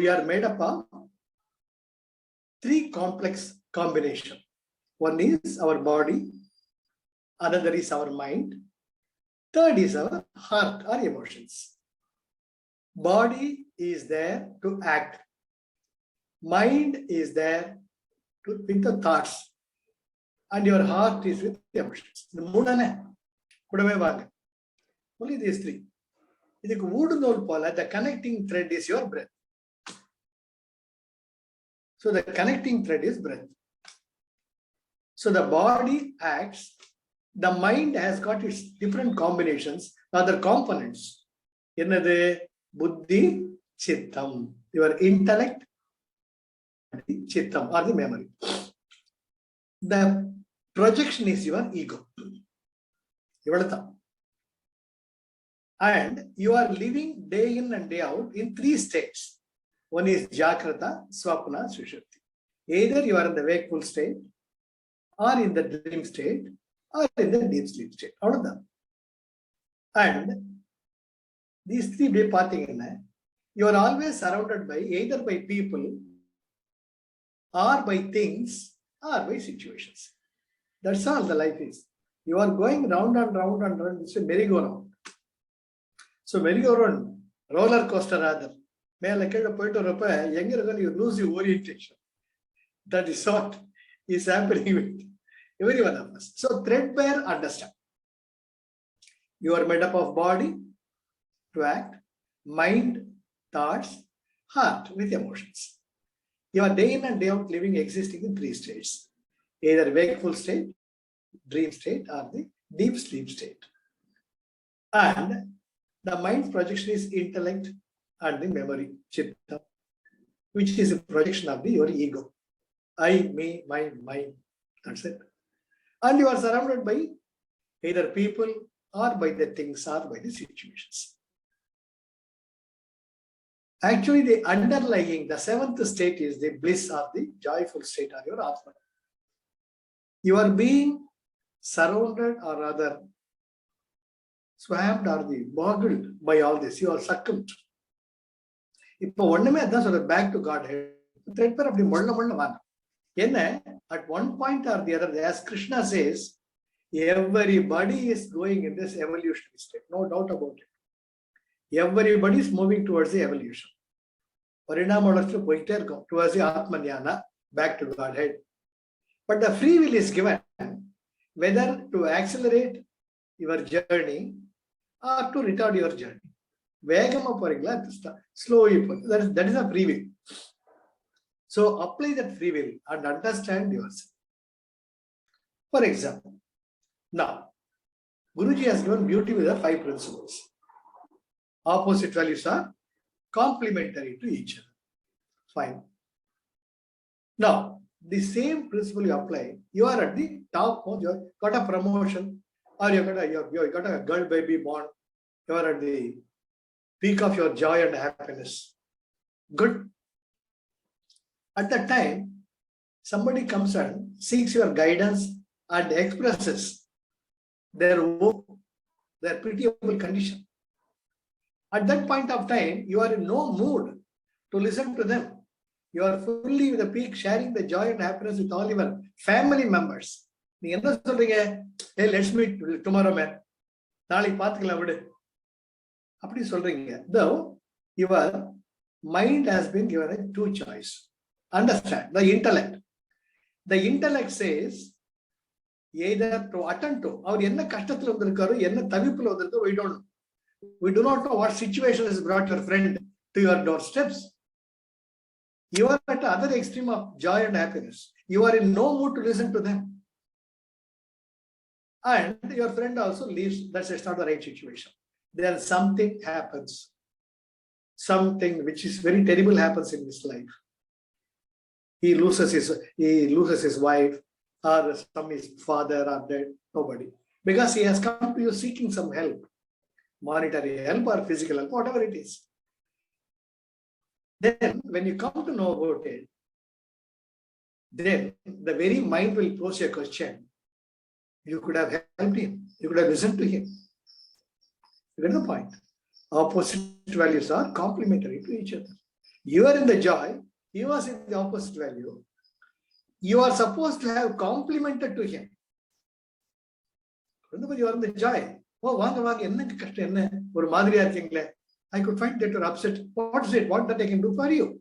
we are made up of three complex combinations. One is our body, another is our mind, third is our heart or emotions. Body is there to act. Mind is there with the thoughts. And your heart is with the emotions. Only these three. The connecting thread is your breath. So the connecting thread is breath. So the body acts, the mind has got its different combinations, other components. Buddhi, Chittam. Your intellect, Chittam, or the memory. The projection is your ego. And you are living day in and day out in three states. One is Jagrata, Swapna, Sushupti. Either you are in the wakeful state, or in the dream state, or in the deep sleep state. All of them. And these three way parting, you are always surrounded by either by people, or by things, or by situations. That's all the life is. You are going round and round and round. It's a merry-go-round. So merry-go-round, roller coaster rather. You lose your orientation. That is what is happening with every one of us. So threadbare, understand. You are made up of body to act, mind, thoughts, heart with emotions. You are day in and day out living, existing in three states. Either wakeful state, dream state, or the deep sleep state. And the mind's projection is intellect and the memory, chitta, which is a projection of your ego. I, me, mine. That's it. And you are surrounded by either people or by the things or by the situations. Actually, the underlying, the seventh state is the bliss or the joyful state of your Atma. You are being surrounded or rather swamped or the boggled by all this. You are succumbed. Back to Godhead. At one point or the other, as Krishna says, everybody is going in this evolutionary state. No doubt about it. Everybody is moving towards the evolution. Towards the Atmanyana, back to Godhead. But the free will is given whether to accelerate your journey or to retard your journey. Slowly, that is a free will. So apply that free will and understand yourself. For example, now, Guruji has given beauty with the 5 principles. Opposite values are complementary to each other. Fine. Now, the same principle you apply, you are at the top, you got a promotion, or you got a girl baby born, you are at the peak of your joy and happiness. Good. At that time, somebody comes and seeks your guidance and expresses their pitiable condition. At that point of time, you are in no mood to listen to them. You are fully with the peak, sharing the joy and happiness with all your family members. Hey, let's meet tomorrow, man. Though your mind has been given 2 choices. Understand the intellect. The intellect says either to attend to, or we don't know. We do not know what situation has brought your friend to your doorsteps. You are at the other extreme of joy and happiness. You are in no mood to listen to them. And your friend also leaves. That's not the right situation. Then something happens. Something which is very terrible happens in his life. He loses his wife, or his father or dead, nobody. Because he has come to you seeking some help, monetary help or physical help, whatever it is. Then when you come to know about it, then the very mind will pose a question. You could have helped him. You could have listened to him. You get the point. Opposite values are complementary to each other. You are in the joy, he was in the opposite value. You are supposed to have complimented to him. Whenever you are in the joy, oh, I could find that you're upset. What is it? What that I can do for you?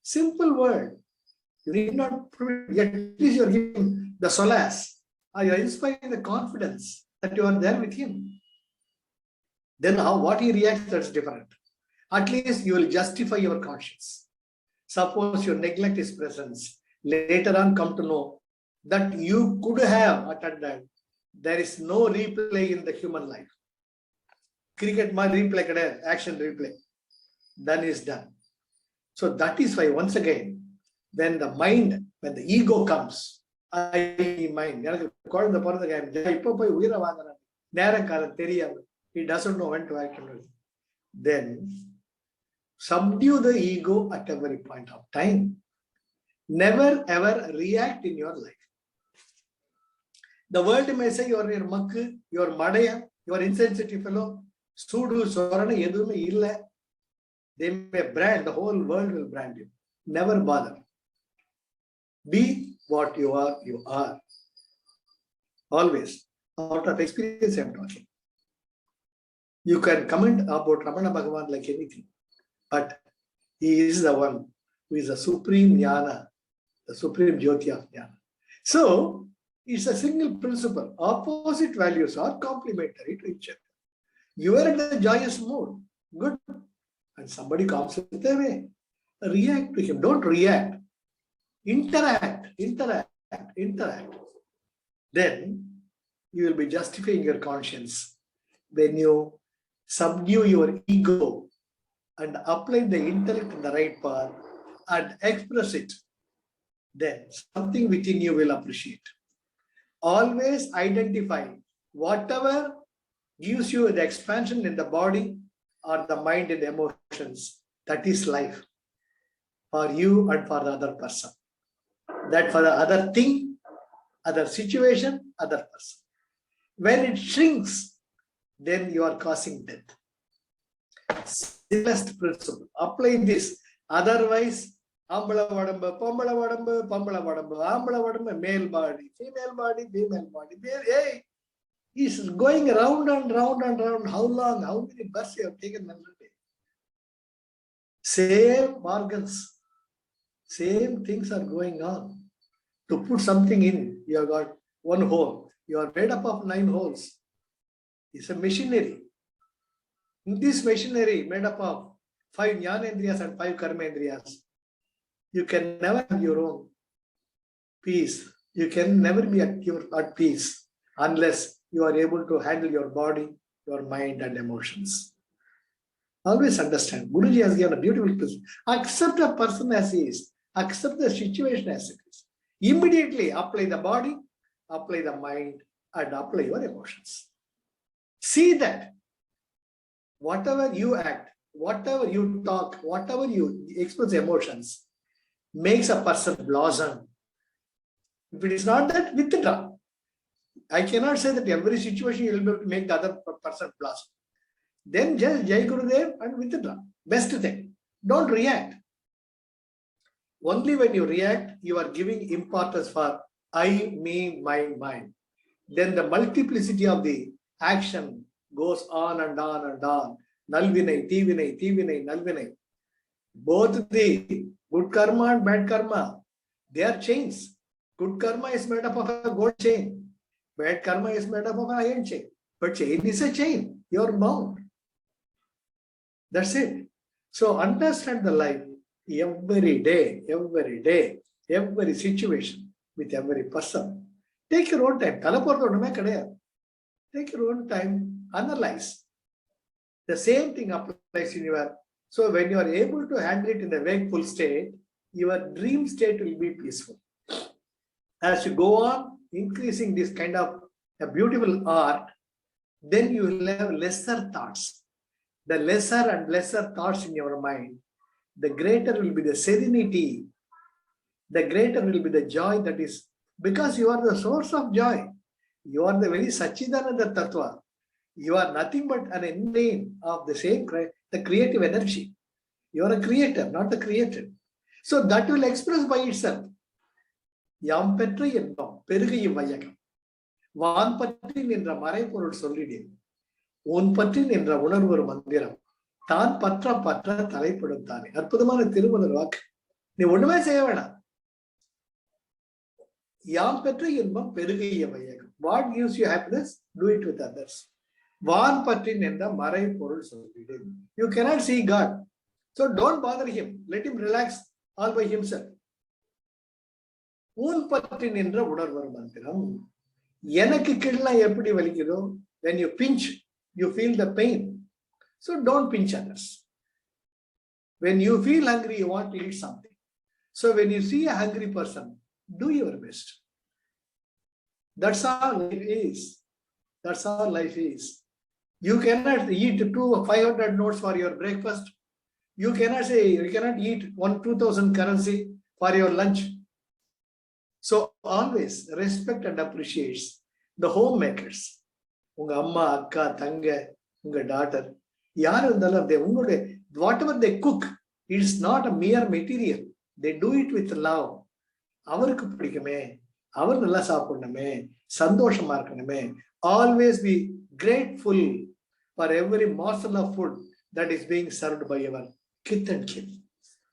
Simple word. You need not prove it. Yet at least you're giving the solace. Or you're inspiring the confidence that you are there with him. Then what he reacts, that's different. At least you will justify your conscience. Suppose you neglect his presence. Later on come to know that you could have uttered that. There is no replay in the human life. Cricket ma replay, action replay. Done is done. So that is why once again, when the mind, when the ego comes, I mind, he doesn't know when to act. Then subdue the ego at every point of time. Never ever react in your life. The world may say you are your makku, you are madaya, you are insensitive fellow, sudu, sorana, yedume illa. They may brand, the whole world will brand you. Never bother. Be what you are, you are. Always. Out of experience I am talking. You can comment about Ramana Bhagavan like anything, but he is the one who is the supreme jnana, the supreme jyoti of jnana. So, it's a single principle. Opposite values are complementary to each other. You are in a joyous mood. Good. And somebody comes with the way. React to him. Don't react. Interact. Then you will be justifying your conscience. When you subdue your ego and apply the intellect in the right path and express it, then something within you will appreciate. Always identify whatever gives you the expansion in the body or the mind and the emotions. That is life for you and for the other person. That for the other thing, other situation, other person. When it shrinks, then you are causing death. Simplest principle. Apply this. Otherwise, ambala vadamba, pambala vadamba, male body, female body, female body. Hey, he's going round and round and round. How long? How many births you have taken every day? Same organs, same things are going on. To put something in, you have got one hole. You are made up of 9 holes. It's a machinery. In this machinery made up of 5 jnanendriyas and 5 karmendriyas, you can never have your own peace. You can never be at peace unless you are able to handle your body, your mind and emotions. Always understand. Guruji has given a beautiful principle. Accept a person as he is. Accept the situation as it is. Immediately apply the body, apply the mind and apply your emotions. See that whatever you act, whatever you talk, whatever you express emotions makes a person blossom. If it is not that, withdraw. I cannot say that every situation you will be able to make the other person blossom. Then just Jai Gurudev and withdraw. Best thing. Don't react. Only when you react, you are giving importance for I, me, mine. Then the multiplicity of the action goes on and on and on. Nalvinai, Tivinai, Nalvinai. Both the good karma and bad karma, they are chains. Good karma is made up of a gold chain. Bad karma is made up of an iron chain. But chain is a chain. You are bound. That's it. So understand the life every day, every situation, with every person. Take your own time. Take your own time. Analyze. The same thing applies in your. So when you are able to handle it in the wakeful state, your dream state will be peaceful. As you go on increasing this kind of a beautiful art, then you will have lesser thoughts. The lesser and lesser thoughts in your mind, the greater will be the serenity, the greater will be the joy that is, because you are the source of joy. You are the very Sachidananda Tattva. You are nothing but an emblem of the same, the creative energy. You are a creator, not the created. So that will express by itself. Yaam petra inbam perugai vayagam. Vaan patrin endra marai porul sollidin. Un patrin endra unarvaru mandiram. Taan patra patra thalaipadum thane. அற்புதமான திருவள்ளுவர் வாக்கு. நீ ஒண்ணுமே செய்ய வேணாம். யாம் பெற்ற இன்பம் பெருகிய வையகம். What gives you happiness? Do it with others. வான் பற்றின் என்ற மறை பொருள் சொல்லிடு. You cannot see God. So don't bother him. Let him relax all by himself. ஊன் பற்றின் என்ற உணர்வு மந்திரம். எனக்கு கீழே எப்படி வலிக்குதோ, when you pinch, you feel the pain. So don't pinch others. When you feel hungry, you want to eat something. So when you see a hungry person, do your best. That's all life is. That's all life is. You cannot eat 500 notes for your breakfast. You cannot eat 2,000 currency for your lunch. So always respect and appreciate the homemakers. Unga amma, akka, thanga, unga daughter. Whatever they cook, it is not a mere material. They do it with love. அவருக்கு பிடிக்குமே, அவர் நல்லா சாப்பிடணுமே, சந்தோஷமா இருக்கணுமே. Always be grateful for every morsel of food that is being served by your kith and kin,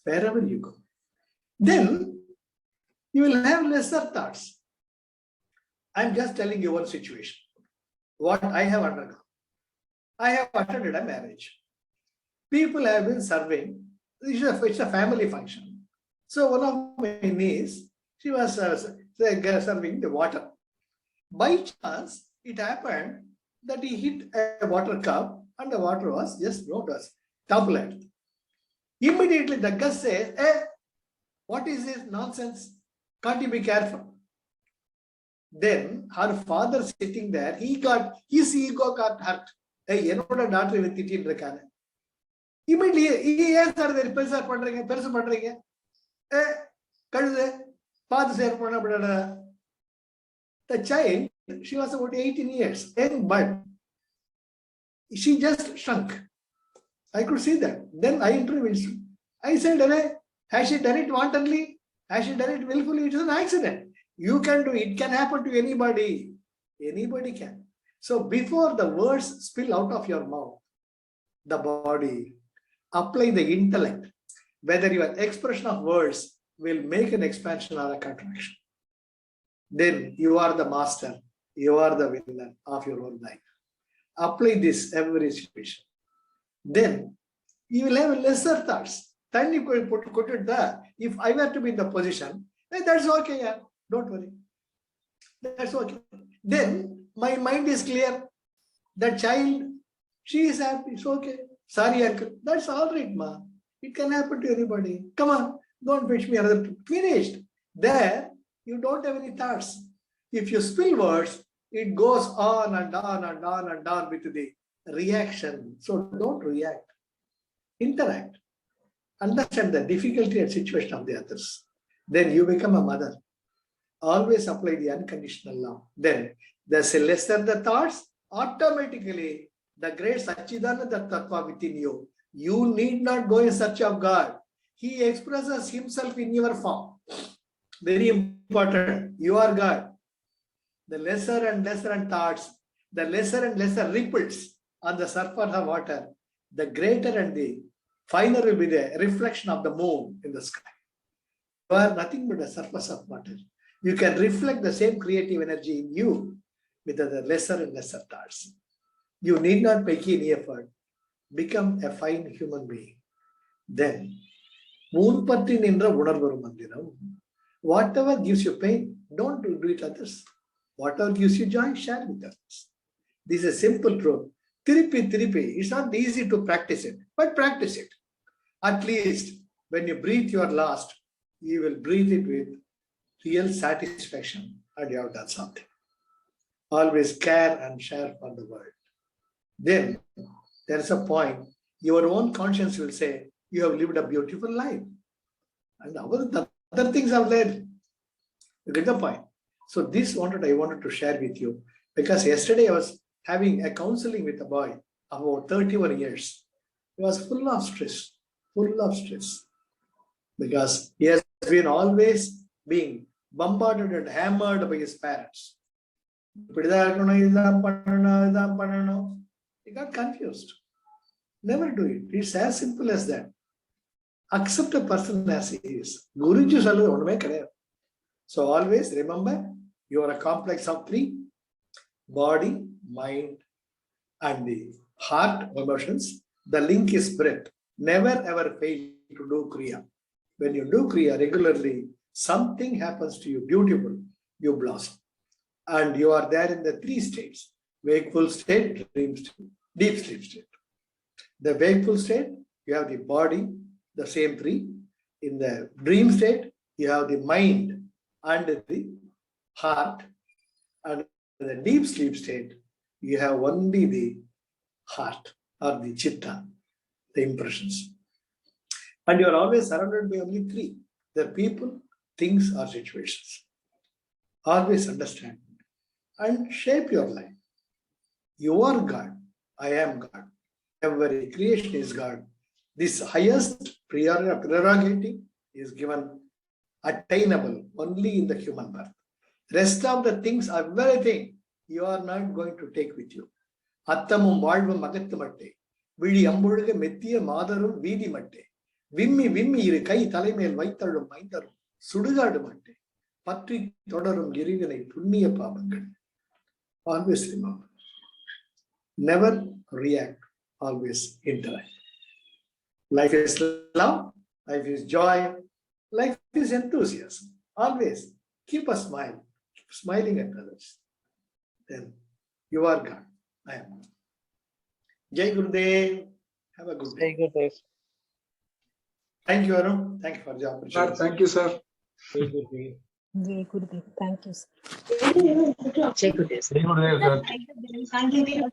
wherever you go. Then you will have lesser thoughts. I'm just telling you one situation. What I have undergone. I have attended a marriage. People have been serving. It's a family function. So one of my niece, she was serving the water. By chance, it happened that he hit a water cup and the water was just toppled. Immediately the guest says, "Hey, what is this nonsense? Can't you be careful?" Then her father sitting there, his ego got hurt. Hey, என்னோட doctor இவன் திட்டிட்டு இருக்காரு. Immediately, ஏன் sir இதை பெருசு பண்றீங்க? கழுது பார்த்து சேர் பண்ண. The child, she was about 18 years, but she just shrunk. I could see that. Then I intervened. I said, has she done it wantonly? Has she done it willfully? It is an accident. You can do it. It can happen to anybody. Anybody can. So before the words spill out of your mouth, the body, apply the intellect, whether your expression of words will make an expansion or a contraction. Then you are the master, you are the winner of your own life. Apply this every situation. Then you will have lesser thoughts. Then you could put it there. If I were to be in the position, that's okay, yeah. Don't worry. That's okay. Then my mind is clear. That child, she is happy. It's okay. Sorry, uncle. That's all right, ma. It can happen to anybody. Come on, don't fetch me another. Finished. There, you don't have any thoughts. If you spill words, it goes on and on and on and on with the reaction. So don't react. Interact. Understand the difficulty and situation of the others. Then you become a mother. Always apply the unconditional love. Then the lesser the thoughts, automatically the great Satchidananda Tattva within you. You need not go in search of God. He expresses himself in your form. Very important. You are God. The lesser and lesser thoughts, the lesser and lesser ripples on the surface of water, the greater and the finer will be the reflection of the moon in the sky. You are nothing but the surface of water. You can reflect the same creative energy in you with the lesser and lesser thoughts. You need not make any effort. Become a fine human being. Then, whatever gives you pain, don't do it others. Whatever gives you joy, share with others. This is a simple truth. Tiripi. It's not easy to practice it, but practice it. At least when you breathe your last, you will breathe it with real satisfaction and you have done something. Always care and share for the world. Then there is a point, your own conscience will say, you have lived a beautiful life. And other things have led. You get the point? So this I wanted to share with you, because yesterday I was having a counseling with a boy about 31 years. He was full of stress, full of stress because he has been always being bombarded and hammered by his parents. He got confused. Never do it. It's as simple as that. Accept a person as he is. Guruji sallu onnume kedaiya. So always remember, you are a complex of three: body, mind, and the heart, emotions. The link is breath. Never ever fail to do Kriya. When you do Kriya regularly, something happens to you beautiful. You blossom. And you are there in the three states: wakeful state, dream state, deep sleep state. The wakeful state, you have the body, the same three. In the dream state, you have the mind and the heart. And in the deep sleep state, you have only the heart or the chitta, the impressions. And you are always surrounded by only three: the people, things, or situations. Always understand and shape your life. You are God. I am God. Every creation is God. This highest prerogative is given attainable only in the human birth. Rest of the things, everything, you are not going to take with you. Attamum valvum magathu matte. Vidi ambuluga mettiya maadarum veedi matte. Vimmi iru kai thalaimel vaithalum maitharum sudugaadu matte. Patri thodarum irivanai punniya paapangal. Always remember. Never react. Always interact. Life is love. Life is joy. Life is enthusiasm. Always keep a smile. Keep smiling at others. Then you are God. I am God. Jai Gurudev. Have a good day. Jai Gurudev. Thank you, Arun. Thank you for the opportunity. Thank you, sir. Jai Gurudev. Jai Gurudev. Thank you, sir. Jai Gurudev. Jai Gurudev, sir. Thank you.